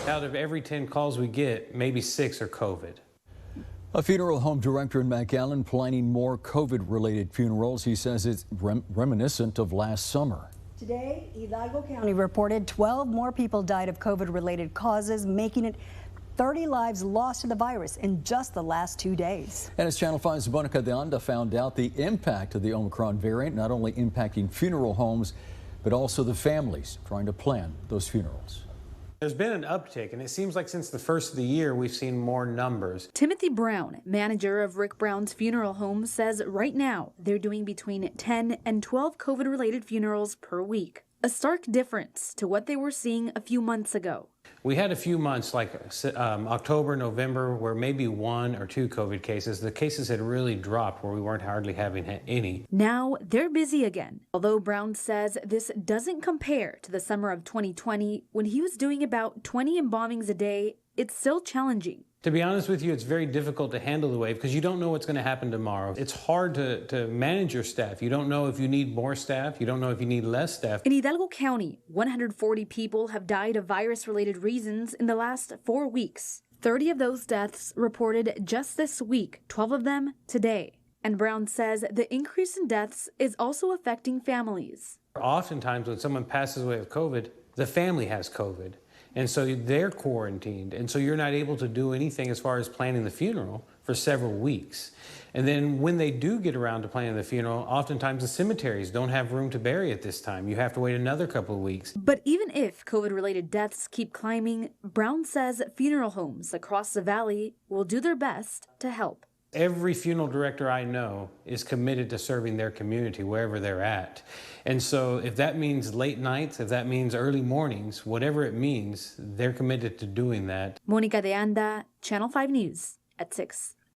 Out of every 10 calls we get, maybe 6 are COVID. A funeral home director in McAllen planning more COVID-related funerals. He says it's reminiscent of last summer. Today, Hidalgo County reported 12 more people died of COVID-related causes, making it 30 lives lost to the virus in just the last 2 days. And as Channel 5's Monica de Anda found out, the impact of the Omicron variant not only impacting funeral homes, but also the families trying to plan those funerals. There's been an uptick, and it seems like since the first of the year, we've seen more numbers. Timothy Brown, manager of Rick Brown's funeral home, says right now they're doing between 10 and 12 COVID-related funerals per week. A stark difference to what they were seeing a few months ago. We had a few months like October, November, where maybe 1 or 2 COVID cases. The cases had really dropped where we weren't hardly having any. Now they're busy again. Although Brown says this doesn't compare to the summer of 2020 when he was doing about 20 embalmings a day, it's still challenging. To be honest with you, it's very difficult to handle the wave because you don't know what's going to happen tomorrow. It's hard to manage your staff. You don't know if you need more staff. You don't know if you need less staff. In Hidalgo County, 140 people have died of virus-related reasons in the last 4 weeks. 30 of those deaths reported just this week, 12 of them today. And Brown says the increase in deaths is also affecting families. Oftentimes when someone passes away with COVID, the family has COVID. And so they're quarantined. And so you're not able to do anything as far as planning the funeral for several weeks. And then when they do get around to planning the funeral, oftentimes the cemeteries don't have room to bury at this time. You have to wait another couple of weeks. But even if COVID-related deaths keep climbing, Brown says funeral homes across the valley will do their best to help. Every funeral director I know is committed to serving their community wherever they're at. And so if that means late nights, if that means early mornings, whatever it means, they're committed to doing that. Monica de Anda, Channel 5 News at 6.